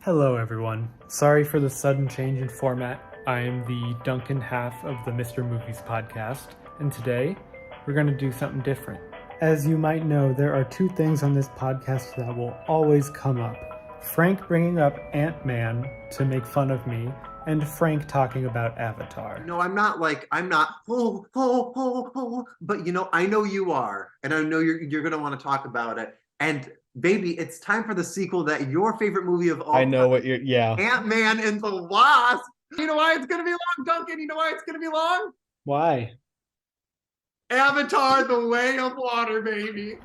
Hello everyone. Sorry for the sudden change in format. I am the Duncan half of the Mr. Movies podcast, and today we're going to do something different. As you might know, there are two things on this podcast that will always come up. Frank bringing up Ant-Man to make fun of me, and Frank talking about Avatar. No, I'm not, but I know you are, and I know you're gonna want to talk about it. And baby, it's time for the sequel that your favorite movie of all. I know what you're, yeah. Ant-Man and the Wasp. You know why it's gonna be long, Duncan? You know why it's gonna be long? Why? Avatar: The Way of Water, baby.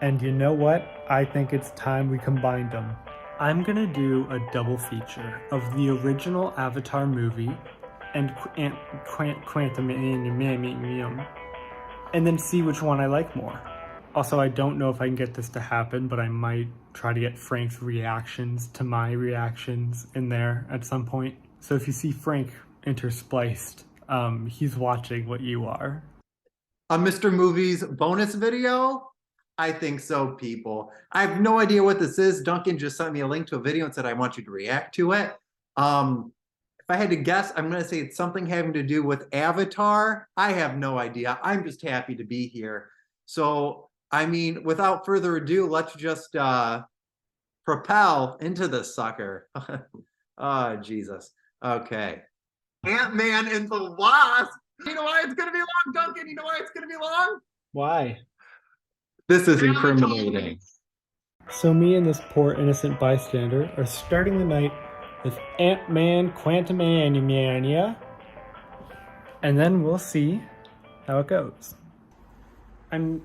And you know what? I think it's time we combined them. I'm gonna do a double feature of the original Avatar movie and QUANTUMANIA, and then see which one I like more. Also, I don't know if I can get this to happen, but I might try to get Frank's reactions to my reactions in there at some point. So if you see Frank interspliced, he's watching what you are. A Mr. Movies bonus video? I think so, people. I have no idea what this is. Duncan just sent me a link to a video and said, I want you to react to it. If I had to guess, I'm going to say it's something having to do with Avatar. I have no idea. I'm just happy to be here. So, I mean, without further ado, let's just propel into the sucker. Oh, Jesus. Okay. Ant-Man and the Wasp. You know why it's going to be long, Duncan? You know why it's going to be long? Why? This is incriminating. So me and this poor innocent bystander are starting the night with Ant-Man QUANTUMANIA, and then we'll see how it goes. I'm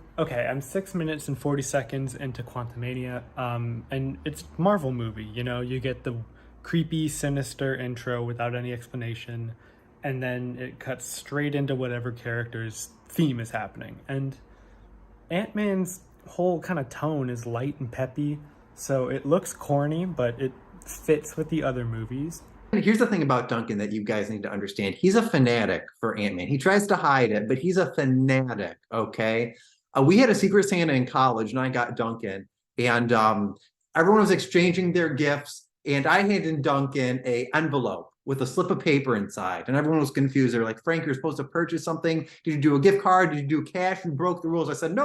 6 minutes and 40 seconds into Quantumania, and it's a Marvel movie, you know, you get the creepy, sinister intro without any explanation, and then it cuts straight into whatever character's theme is happening. And Ant-Man's whole kind of tone is light and peppy, so it looks corny, but it fits with the other movies. Here's the thing about Duncan that you guys need to understand. He's a fanatic for Ant-Man. He tries to hide it, but he's a fanatic, okay? We had a Secret Santa in college, and I got Duncan, and everyone was exchanging their gifts, and I handed Duncan an envelope with a slip of paper inside, and everyone was confused. They were like, Frank, you're supposed to purchase something. Did you do a gift card? Did you do cash? You broke the rules. I said, no.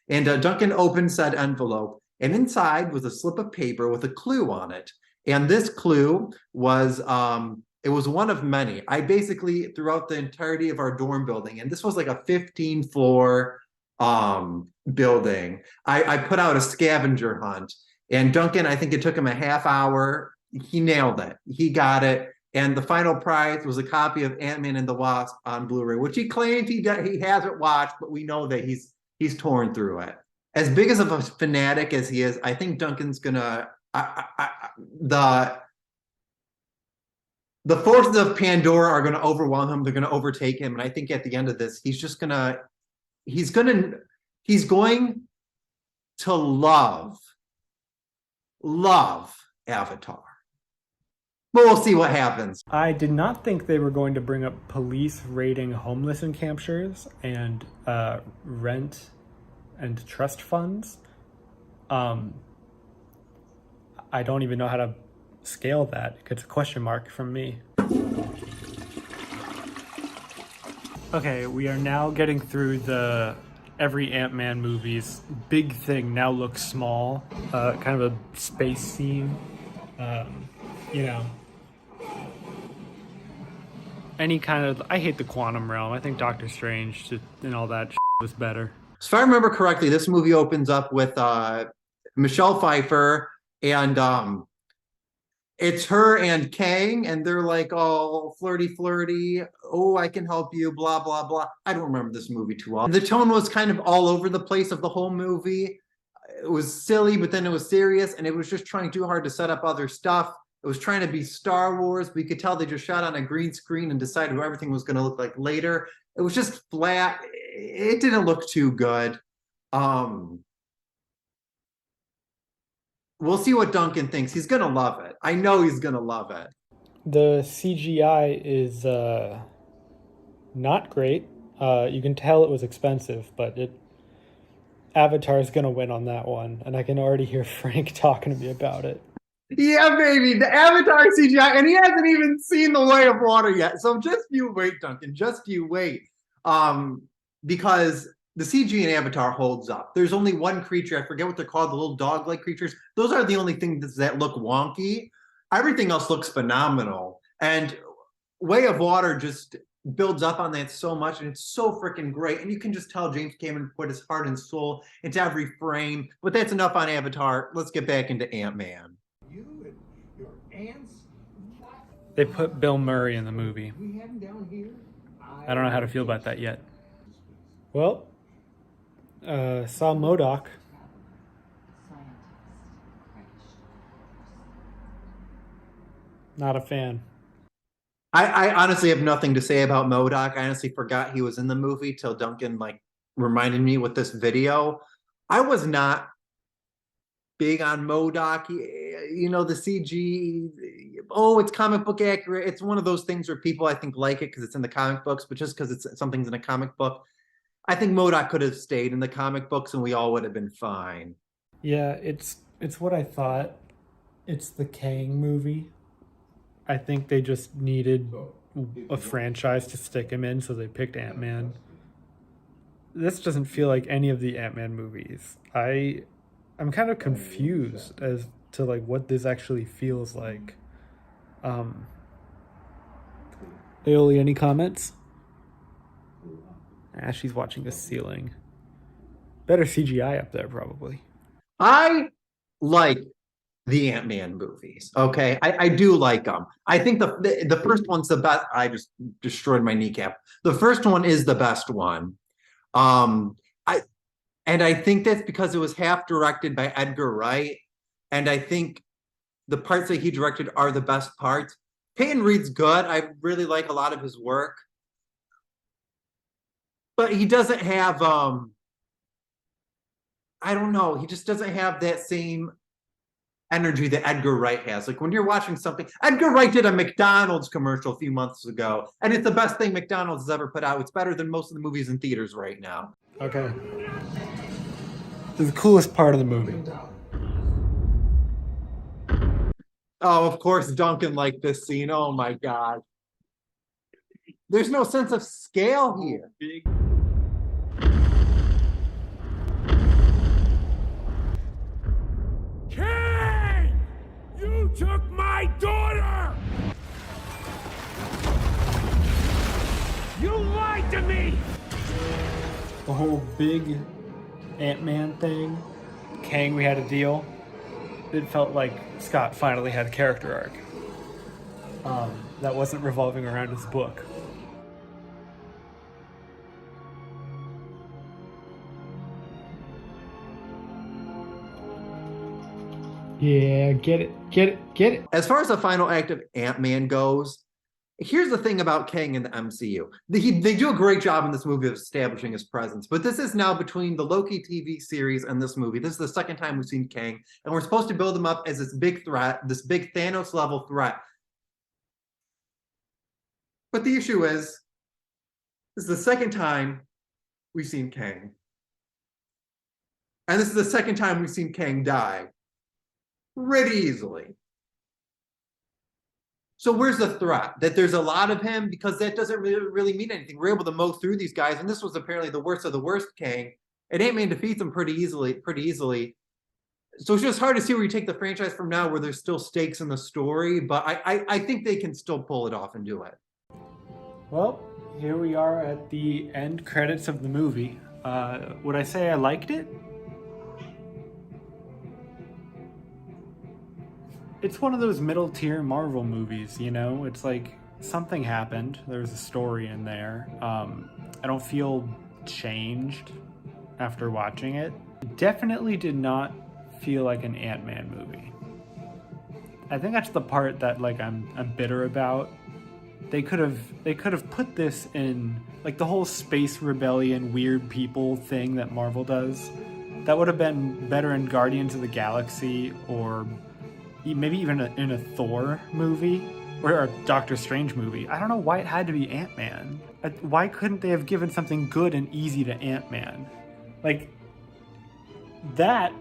And Duncan opened said envelope, and inside was a slip of paper with a clue on it. And this clue was, it was one of many. I basically, throughout the entirety of our dorm building, and this was like a 15-floor building, I put out a scavenger hunt. And Duncan, I think it took him a half hour. He nailed it. He got it. And the final prize was a copy of Ant-Man and the Wasp on Blu-ray, which he claimed he hasn't watched, but we know that he's torn through it. As big as of a fanatic as he is, I think Duncan's gonna the forces of Pandora are gonna overwhelm him. They're gonna overtake him, and I think at the end of this, he's going to love Avatar. But we'll see what happens. I did not think they were going to bring up police raiding homeless encamptures and rent and trust funds. I don't even know how to scale that. It's a question mark from me. Okay, we are now getting through every Ant-Man movie's big thing now looks small, kind of a space scene, you know. Any kind of, I hate the quantum realm. I think Doctor Strange and all that was better. So if I remember correctly, this movie opens up with Michelle Pfeiffer, and it's her and Kang, and they're like all flirty. Oh, I can help you, blah, blah, blah. I don't remember this movie too well. The tone was kind of all over the place of the whole movie. It was silly, but then it was serious, and it was just trying too hard to set up other stuff. It was trying to be Star Wars, but you could tell they just shot on a green screen and decided what everything was going to look like later. It was just flat. It didn't look too good. We'll see what Duncan thinks. He's going to love it. I know he's going to love it. The CGI is not great. You can tell it was expensive, but Avatar's gonna win on that one, and I can already hear Frank talking to me about it. Yeah, baby, the Avatar CGI, and he hasn't even seen the Way of Water yet. So just you wait, Duncan. Just you wait. Because the CG in Avatar holds up. There's only one creature, I forget what they're called, the little dog-like creatures. Those are the only things that look wonky. Everything else looks phenomenal. And Way of Water just builds up on that so much, and it's so freaking great. And you can just tell James Cameron put his heart and soul into every frame. But that's enough on Avatar. Let's get back into Ant-Man. You and your aunts. They put Bill Murray in the movie. We have him down here. I don't know how to feel about that yet. Well, saw MODOK. Not a fan. I honestly have nothing to say about MODOK. I honestly forgot he was in the movie till Duncan reminded me with this video. I was not big on MODOK. You know, the CG, it's comic book accurate. It's one of those things where people, I think, like it because it's in the comic books, but just because something's in a comic book, I think MODOK could have stayed in the comic books and we all would have been fine. Yeah, it's what I thought. It's the Kang movie. I think they just needed a franchise to stick him in, so they picked Ant-Man. This doesn't feel like any of the Ant-Man movies. I'm kind of confused as to what this actually feels like. Aoli, any comments? She's watching the ceiling. Better CGI up there, probably. I like the Ant-Man movies. Okay, I do like them. I think the first one's the best. I just destroyed my kneecap. The first one is the best one. I think that's because it was half directed by Edgar Wright, and I think the parts that he directed are the best parts. Peyton Reed's good. I really like a lot of his work, but he doesn't have I don't know. He just doesn't have that same energy that Edgar Wright has. Like when you're watching something, Edgar Wright did a McDonald's commercial a few months ago, and it's the best thing McDonald's has ever put out. It's better than most of the movies in theaters right now. Okay. This is the coolest part of the movie. Oh, of course, Duncan liked this scene. Oh my God. There's no sense of scale here. Kang! You took my daughter! You lied to me! The whole big Ant-Man thing, Kang, we had a deal. It felt like Scott finally had a character arc. That wasn't revolving around his book. Yeah, get it. As far as the final act of Ant-Man goes, here's the thing about Kang in the MCU. They do a great job in this movie of establishing his presence, but this is now between the Loki TV series and this movie. This is the second time we've seen Kang, and we're supposed to build him up as this big threat, this big Thanos-level threat. But the issue is, this is the second time we've seen Kang. And this is the second time we've seen Kang die. Pretty easily. So where's the threat? That there's a lot of him? Because that doesn't really mean anything. We're able to mow through these guys, and this was apparently the worst of the worst Kang. And Ant-Man defeats him pretty easily. So it's just hard to see where you take the franchise from now, where there's still stakes in the story, but I think they can still pull it off and do it. Well, here we are at the end credits of the movie. Would I say I liked it? It's one of those middle tier Marvel movies, you know? It's like something happened. There's a story in there. I don't feel changed after watching it. It definitely did not feel like an Ant-Man movie. I think that's the part that I'm bitter about. They could have put this in the whole space rebellion weird people thing that Marvel does. That would have been better in Guardians of the Galaxy, or maybe even in a Thor movie or a Doctor Strange movie. I don't know why it had to be Ant-Man. Why couldn't they have given something good and easy to Ant-Man? That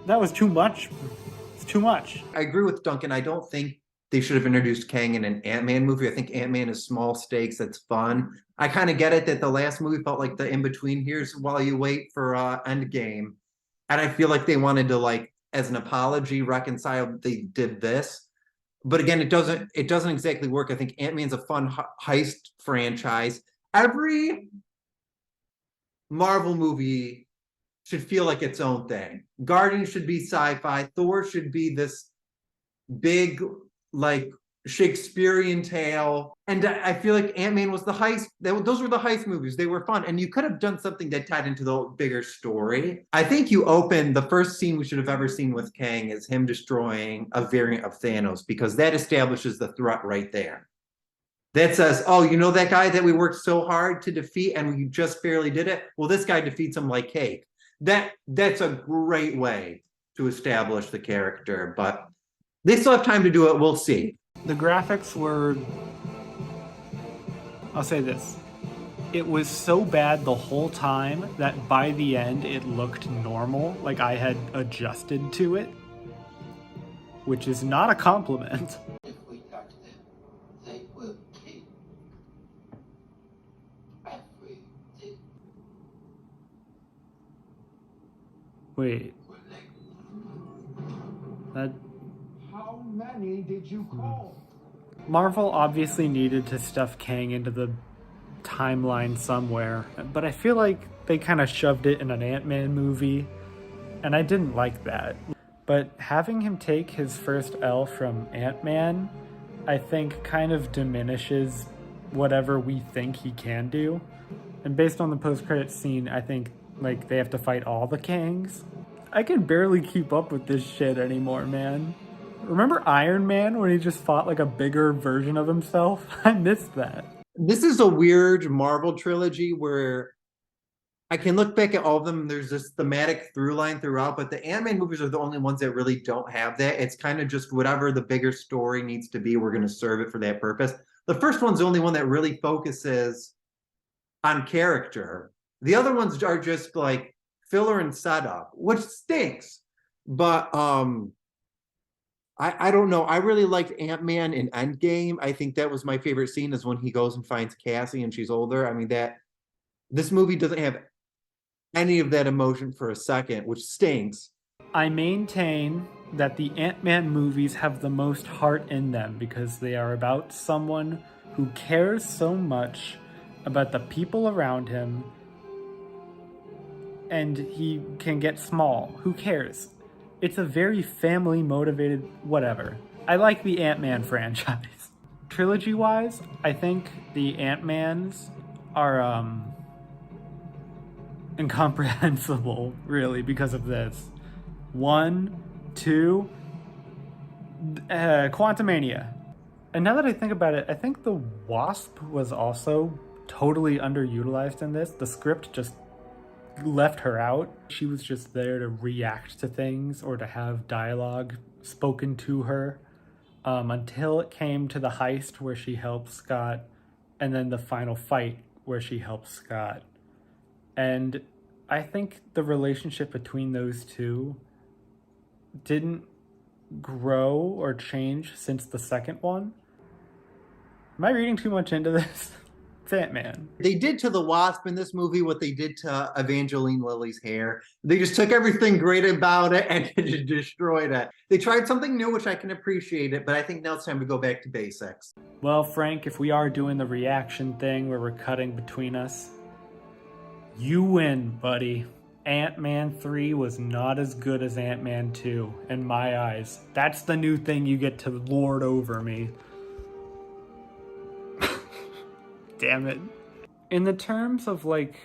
was too much It's too much. I agree with Duncan. I don't think they should have introduced Kang in an Ant-Man movie. I think Ant-Man is small stakes. That's fun. I kind of get it that the last movie felt like the in-between. Here's while you wait for Endgame. And I feel like they wanted to, like, as an apology, reconcile they did this. But again, it doesn't exactly work. I think Ant-Man's a fun heist franchise. Every Marvel movie should feel like its own thing. Guardians should be sci-fi. Thor should be this big, like, Shakespearean tale. And I feel like Ant-Man was the heist. Those were the heist movies. They were fun. And you could have done something that tied into the bigger story. I think you open the first scene we should have ever seen with Kang is him destroying a variant of Thanos, because that establishes the threat right there. That says, oh, you know that guy that we worked so hard to defeat and we just barely did it? Well, this guy defeats him like cake. That's a great way to establish the character, but they still have time to do it. We'll see. The graphics were, I'll say this, it was so bad the whole time that by the end it looked normal, like I had adjusted to it, which is not a compliment. If we touch them, they will keep everything. Wait, that... How many did you call? Marvel obviously needed to stuff Kang into the timeline somewhere, but I feel like they kind of shoved it in an Ant-Man movie, and I didn't like that. But having him take his first L from Ant-Man, I think kind of diminishes whatever we think he can do. And based on the post-credits scene, I think like they have to fight all the Kangs. I can barely keep up with this shit anymore, man. Remember Iron Man when he just fought like a bigger version of himself? I missed that. This is a weird Marvel trilogy where I can look back at all of them and there's this thematic through line throughout, but the Ant-Man movies are the only ones that really don't have that. It's kind of just whatever the bigger story needs to be, we're going to serve it for that purpose. The first one's the only one that really focuses on character. The other ones are just like filler and setup, which stinks. But I don't know. I really liked Ant-Man in Endgame. I think that was my favorite scene, is when he goes and finds Cassie and she's older. I mean, this movie doesn't have any of that emotion for a second, which stinks. I maintain that the Ant-Man movies have the most heart in them because they are about someone who cares so much about the people around him, and he can get small. Who cares? It's a very family-motivated whatever. I like the Ant-Man franchise. Trilogy-wise, I think the Ant-Mans are incomprehensible, really, because of this. 1, 2, QUANTUMANIA. And now that I think about it, I think the Wasp was also totally underutilized in this. The script just left her out. She was just there to react to things or to have dialogue spoken to her until it came to the heist where she helps Scott, and then the final fight where she helps Scott. And I think the relationship between those two didn't grow or change since the second one. Am I reading too much into this? It's Ant-Man. They did to the Wasp in this movie what they did to Evangeline Lilly's hair. They just took everything great about it and just destroyed it. They tried something new, which I can appreciate it, but I think now it's time to go back to basics. Well, Frank, if we are doing the reaction thing where we're cutting between us, you win, buddy. Ant-Man 3 was not as good as Ant-Man 2, in my eyes. That's the new thing you get to lord over me. Damn it. In the terms of like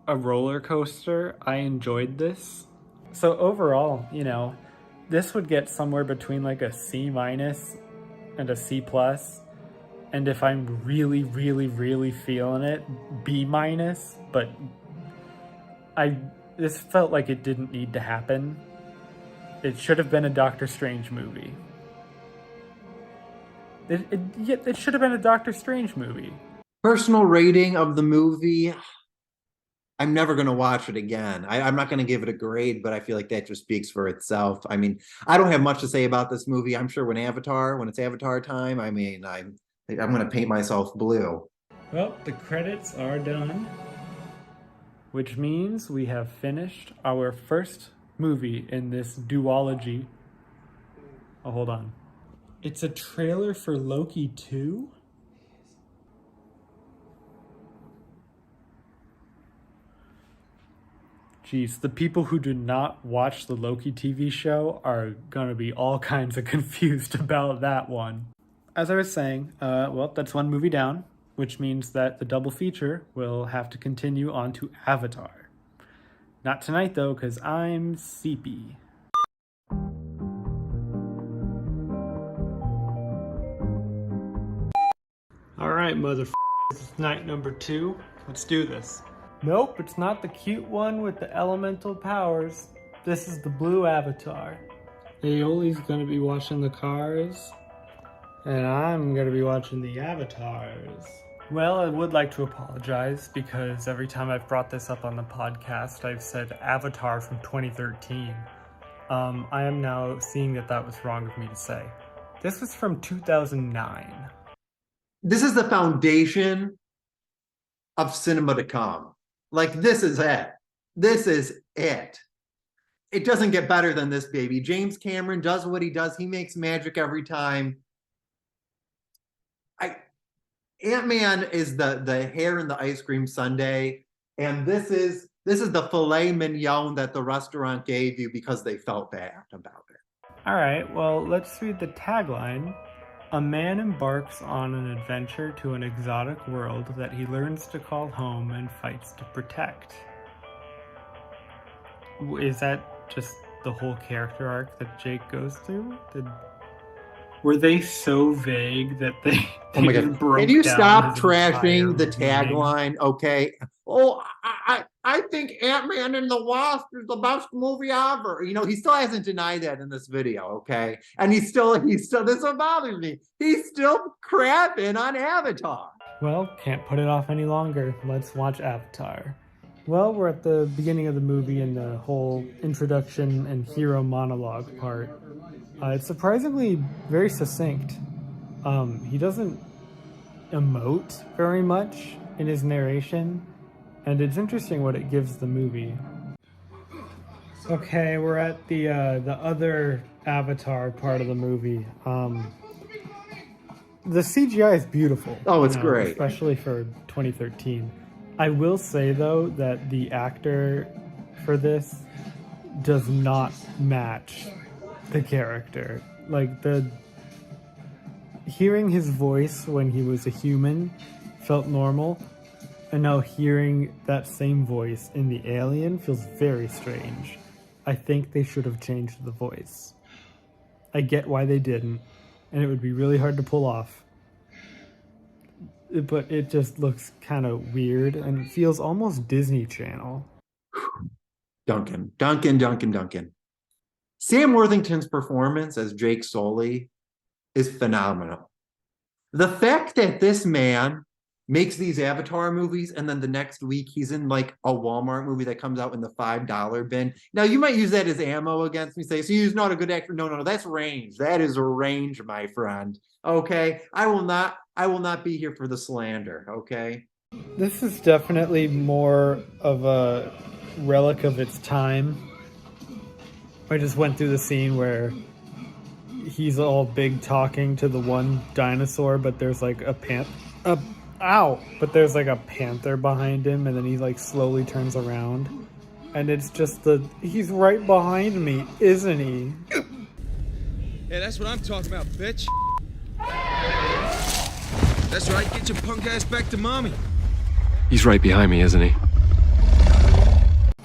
a roller coaster, I enjoyed this. So overall, you know, this would get somewhere between like a C- and a C+. And if I'm really, really, really feeling it, B-. But this felt like it didn't need to happen. It should have been a Doctor Strange movie. It should have been a Doctor Strange movie. Personal rating of the movie, I'm never going to watch it again. I'm not going to give it a grade, but I feel like that just speaks for itself. I mean, I don't have much to say about this movie. I'm sure when it's Avatar time, I mean, I'm going to paint myself blue. Well, the credits are done, which means we have finished our first movie in this duology. Oh, hold on. It's a trailer for Loki 2? Jeez, the people who do not watch the Loki TV show are gonna be all kinds of confused about that one. As I was saying, well, that's one movie down, which means that the double feature will have to continue on to Avatar. Not tonight, though, because I'm sleepy. Alright, motherfuckers, it's night number 2. Let's do this. Nope, it's not the cute one with the elemental powers. This is the blue Avatar. Aeoli's gonna be watching the cars, and I'm gonna be watching the avatars. Well, I would like to apologize because every time I've brought this up on the podcast, I've said Avatar from 2013. I am now seeing that that was wrong of me to say. This was from 2009. This is the foundation of cinema to come. Like, this is it. This is it. It doesn't get better than this, baby. James Cameron does what he does. He makes magic every time. Ant-Man is the hair in the ice cream sundae, and this is the filet mignon that the restaurant gave you because they felt bad about it. All right, well, let's read the tagline. A man embarks on an adventure to an exotic world that he learns to call home and fights to protect. Is that just the whole character arc that Jake goes through? Were they so vague that they Oh my God. broke Can you down stop his trashing entire the meaning? tagline? Okay. Oh, I think Ant-Man and the Wasp is the best movie ever. You know, he still hasn't denied that in this video, okay? And he's still, this is what bothers me. He's still crapping on Avatar. Well, can't put it off any longer. Let's watch Avatar. Well, we're at the beginning of the movie in the whole introduction and hero monologue part. It's surprisingly very succinct. He doesn't emote very much in his narration, and it's interesting what it gives the movie. Okay, we're at the other Avatar part of the movie. The CGI is beautiful. Oh, it's great. Especially for 2013. I will say, though, that the actor for this does not match the character. Like, hearing his voice when he was a human felt normal, and now hearing that same voice in the alien feels very strange. I think they should have changed the voice. I get why they didn't, and it would be really hard to pull off. But it just looks kind of weird, and it feels almost Disney Channel. Duncan. Sam Worthington's performance as Jake Sully is phenomenal. The fact that this man makes these Avatar movies and then the next week he's in like a Walmart movie that comes out in the $5 bin. Now you might use that as ammo against me, say, so he's not a good actor. No, that's range. That is range, my friend. Okay. I will not be here for the slander. Okay. This is definitely more of a relic of its time. I just went through the scene where he's all big talking to the one dinosaur, but there's like but there's like a panther behind him, and then he like slowly turns around, and it's just he's right behind me, isn't he? Yeah, that's what I'm talking about, bitch. That's right, get your punk ass back to mommy. He's right behind me, isn't he?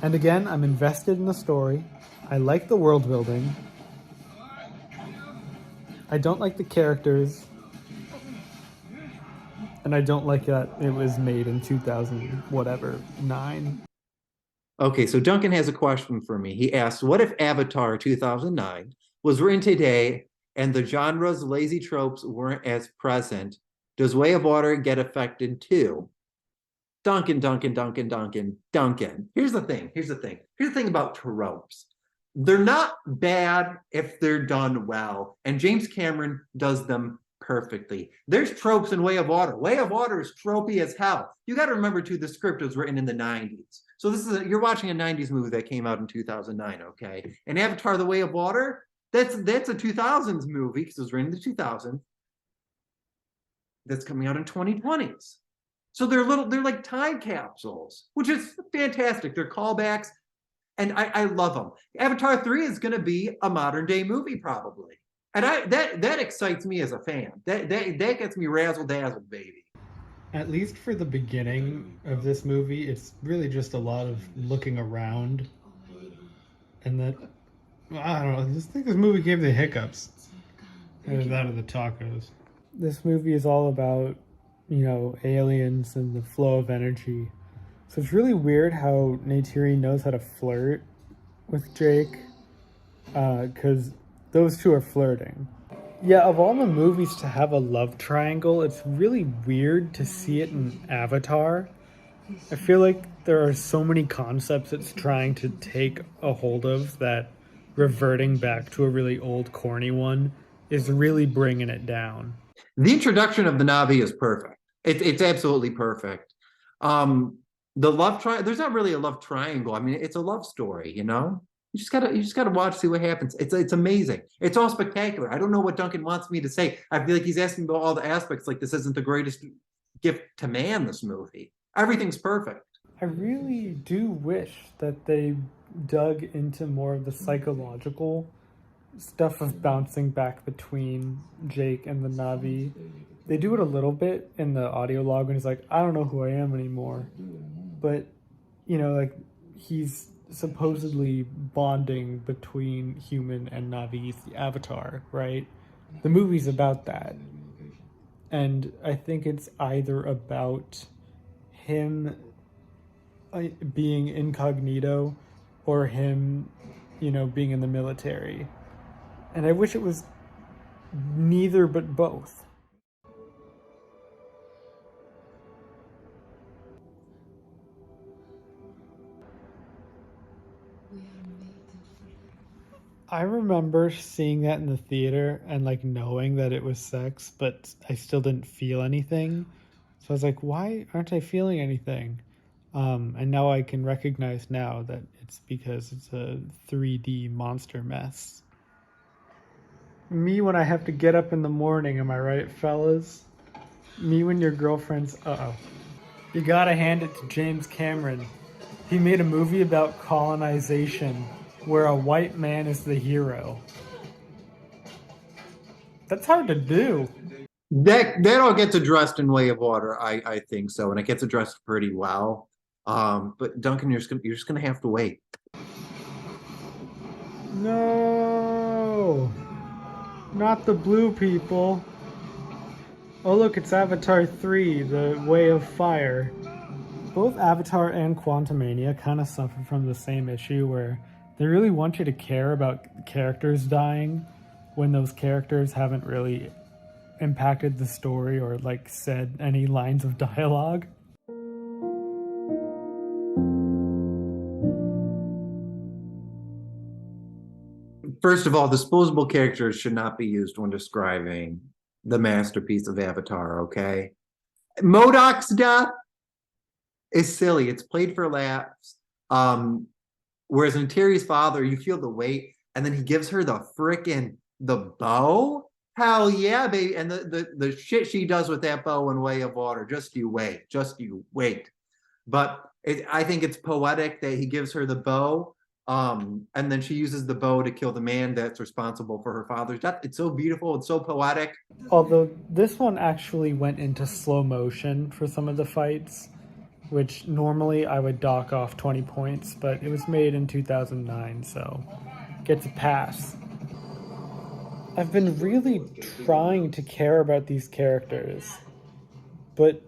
And again, I'm invested in the story. I like the world building. I don't like the characters. And I don't like that it was made in 2009. Okay, so Duncan has a question for me. He asked, what if Avatar 2009 was written today and the genre's lazy tropes weren't as present? Does Way of Water get affected too? Duncan. Here's the thing about tropes. They're not bad if they're done well, and James Cameron does them perfectly. There's tropes in Way of Water. Way of Water is tropey as hell. You got to remember too, the script was written in the 90s. So you're watching a 90s movie that came out in 2009, okay? And Avatar: The Way of Water, that's a 2000s movie because it was written in the 2000s. That's coming out in 2020s. So they're like time capsules, which is fantastic. They're callbacks, and I love them. Avatar 3 is going to be a modern day movie probably. And that excites me as a fan. That gets me razzle dazzled, baby. At least for the beginning of this movie, it's really just a lot of looking around. And that, I don't know, I just think this movie gave the hiccups. Either that or the tacos. This movie is all about, aliens and the flow of energy. So it's really weird how Neytiri knows how to flirt with Jake, because those two are flirting. Yeah, of all the movies to have a love triangle, it's really weird to see it in Avatar. I feel like there are so many concepts it's trying to take a hold of that reverting back to a really old, corny one is really bringing it down. The introduction of the Na'vi is perfect. It's absolutely perfect. The love triangle, there's not really a love triangle. I mean, it's a love story, You just gotta watch, see what happens. It's amazing. It's all spectacular. I don't know what Duncan wants me to say. I feel like he's asking about all the aspects. Like this isn't the greatest gift to man. This movie, everything's perfect. I really do wish that they dug into more of the psychological stuff of bouncing back between Jake and the Na'vi. They do it a little bit in the audio log when he's like, I don't know who I am anymore. But, like he's supposedly bonding between human and Na'vi, the Avatar, right? The movie's about that. And I think it's either about him being incognito or him, being in the military. And I wish it was neither but both. I remember seeing that in the theater and knowing that it was sex, but I still didn't feel anything. So I was like, why aren't I feeling anything? And now I can recognize now that it's because it's a 3D monster mess. Me when I have to get up in the morning, am I right, fellas? Me when your girlfriend's... Uh-oh. You gotta hand it to James Cameron. He made a movie about colonization where a white man is the hero. That's hard to do. That all gets addressed in Way of Water, I think so, and it gets addressed pretty well. But Duncan, you're just gonna have to wait. No, not the blue people. Oh look, it's Avatar 3, The Way of Fire. Both Avatar and Quantumania kind of suffer from the same issue where they really want you to care about characters dying when those characters haven't really impacted the story or said any lines of dialogue. First of all, disposable characters should not be used when describing the masterpiece of Avatar, okay? MODOK's death is silly. It's played for laughs. Whereas in Terry's father, you feel the weight, and then he gives her the bow. Hell yeah, baby. And the shit she does with that bow in Way of Water, just you wait. But I think it's poetic that he gives her the bow, and then she uses the bow to kill the man that's responsible for her father's death. It's so beautiful, it's so poetic. Although this one actually went into slow motion for some of the fights, which normally I would dock off 20 points, but it was made in 2009, so gets a pass. I've been really trying to care about these characters, but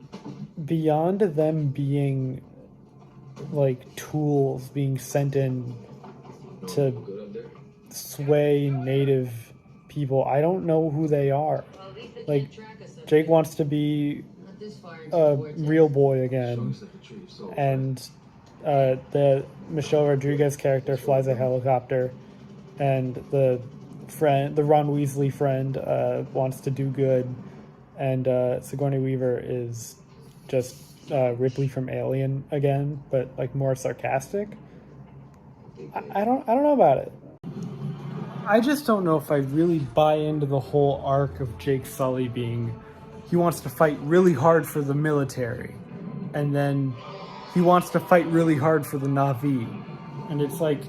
beyond them being tools being sent in to sway native people, I don't know who they are. Jake wants to be a real boy again, and the Michelle Rodriguez character flies a helicopter, and the Ron Weasley friend wants to do good, and Sigourney Weaver is just Ripley from Alien again, but like more sarcastic. I don't know about it. I just don't know if I really buy into the whole arc of Jake Sully being, he wants to fight really hard for the military, and then he wants to fight really hard for the Na'vi. And it's like,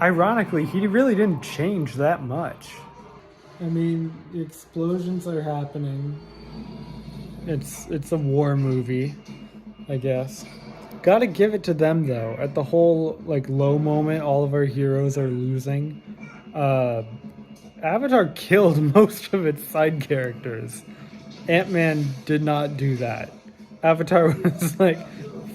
ironically, he really didn't change that much. I mean, explosions are happening. It's a war movie, I guess. Gotta give it to them though. At the whole like low moment, all of our heroes are losing. Avatar killed most of its side characters. Ant-Man did not do that. Avatar was like,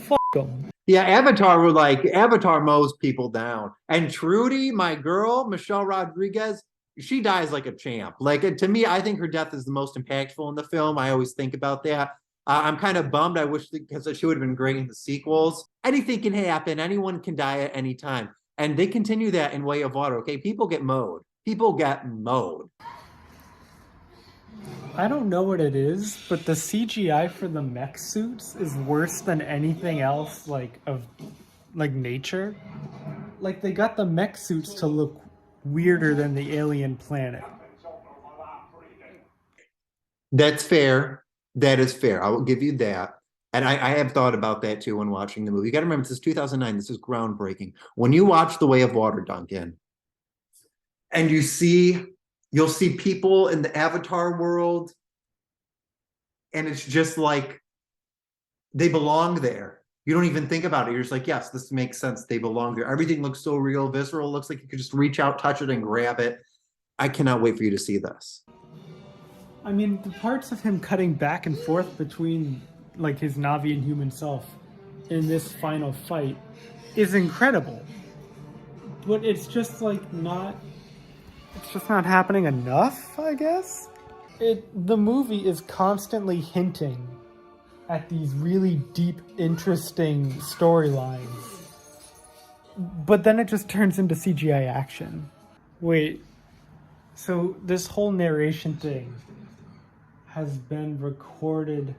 fuck them. Yeah, Avatar mows people down. And Trudy, my girl, Michelle Rodriguez, she dies like a champ. Like, to me, I think her death is the most impactful in the film. I always think about that. I'm kind of bummed. I wish because she would have been great in the sequels. Anything can happen. Anyone can die at any time. And they continue that in Way of Water. Okay, people get mowed. People get mowed. I don't know what it is, but the CGI for the mech suits is worse than anything else of nature. Like, they got the mech suits to look weirder than the alien planet. That's fair. That is fair. I will give you that. And I have thought about that too when watching the movie. You got to remember, this is 2009. This is groundbreaking. When you watch The Way of Water, Duncan, and you'll see people in the Avatar world, and it's just like they belong there. You don't even think about it. You're just like, yes, this makes sense. They belong there. Everything looks so real, visceral. It looks like you could just reach out, touch it, and grab it. I cannot wait for you to see this. I mean, the parts of him cutting back and forth between like his Na'vi and human self in this final fight is incredible. But it's just like not happening enough, I guess. The movie is constantly hinting at these really deep, interesting storylines. But then it just turns into CGI action. Wait, so this whole narration thing has been recorded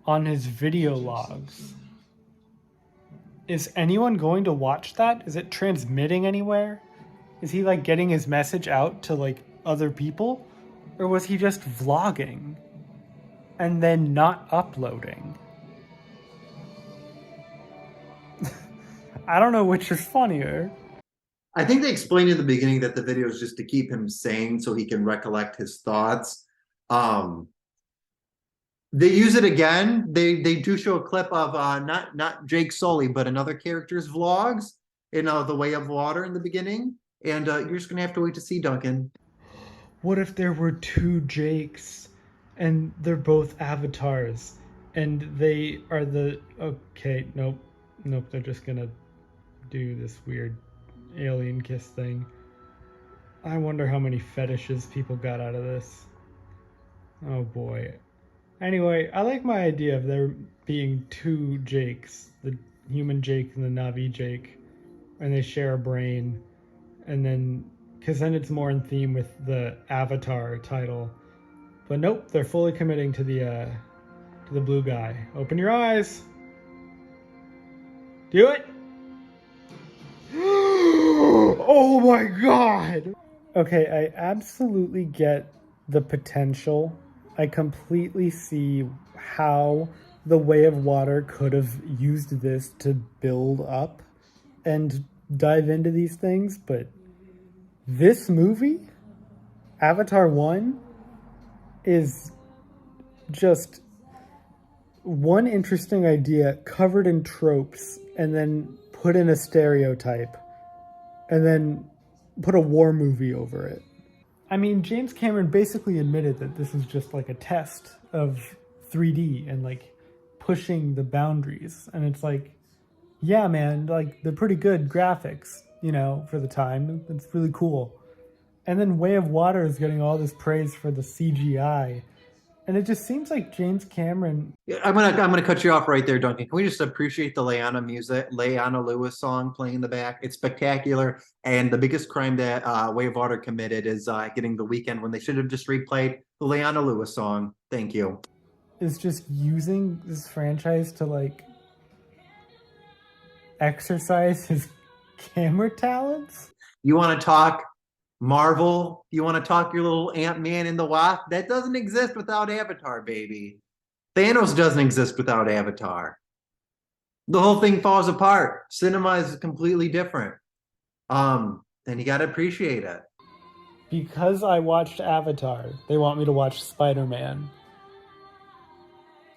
on his video logs. Is anyone going to watch that? Is it transmitting anywhere? Is he like getting his message out to like other people? Or was he just vlogging and then not uploading? I don't know which is funnier. I think they explained in the beginning that the video is just to keep him sane so he can recollect his thoughts. They use it again. They do show a clip of not Jake Sully, but another character's vlogs in The Way of Water in the beginning. And you're just gonna have to wait to see, Duncan. What if there were two Jakes and they're both avatars and they are nope, they're just gonna do this weird alien kiss thing. I wonder how many fetishes people got out of this. Oh boy. Anyway, I like my idea of there being two Jakes, the human Jake and the Na'vi Jake, and they share a brain, and then, because then it's more in theme with the Avatar title. But nope, they're fully committing to the blue guy. Open your eyes. Do it. Oh my god. Okay, I absolutely get the potential. I completely see how The Way of Water could have used this to build up and dive into these things, but this movie, Avatar 1, is just one interesting idea covered in tropes and then put in a stereotype and then put a war movie over it. I mean, James Cameron basically admitted that this is just like a test of 3D and like pushing the boundaries. And it's like, yeah, man, like they're pretty good graphics, you know, for the time. It's really cool. And then Way of Water is getting all this praise for the CGI. And it just seems like James Cameron. Yeah, I'm gonna cut you off right there, Duncan. Can we just appreciate the Leanna music, Leanna Lewis song playing in the back? It's spectacular. And the biggest crime that Way of Water committed is getting The Weekend when they should have just replayed the Leanna Lewis song. Thank you. Is just using this franchise to like exercise his camera talents. You want to talk Marvel? You want to talk your little Ant-Man and the Wasp? That doesn't exist without Avatar, baby. Thanos doesn't exist without Avatar. The whole thing falls apart. Cinema is completely different. And you got to appreciate it. Because I watched Avatar, they want me to watch Spider-Man.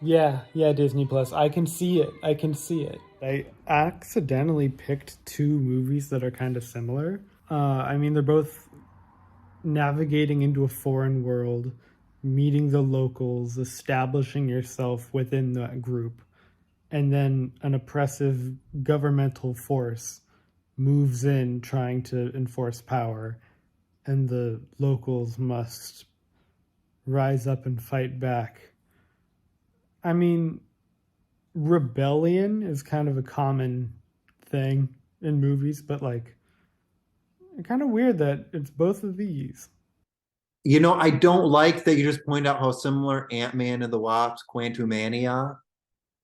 Yeah, Disney Plus. I can see it. I accidentally picked two movies that are kind of similar. I mean, they're both navigating into a foreign world, meeting the locals, establishing yourself within that group, and then an oppressive governmental force moves in trying to enforce power, and the locals must rise up and fight back. I mean, rebellion is kind of a common thing in movies, but like, kind of weird that it's both of these. You know, I don't like that you just point out how similar Ant-Man and the Wasp, Quantumania,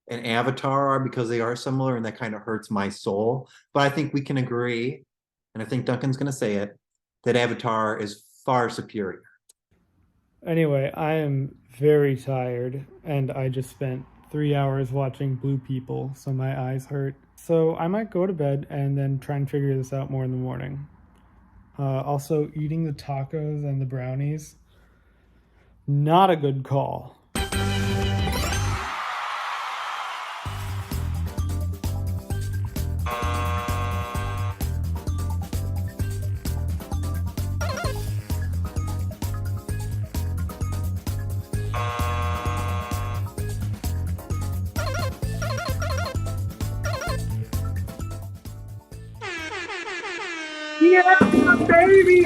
and Avatar are, because they are similar, and that kind of hurts my soul. But I think we can agree, and I think Duncan's going to say it, that Avatar is far superior. Anyway, I am very tired, and I just spent 3 hours watching Blue People, so my eyes hurt. So I might go to bed and then try and figure this out more in the morning. Also, eating the tacos and the brownies, not a good call. Yeah, baby!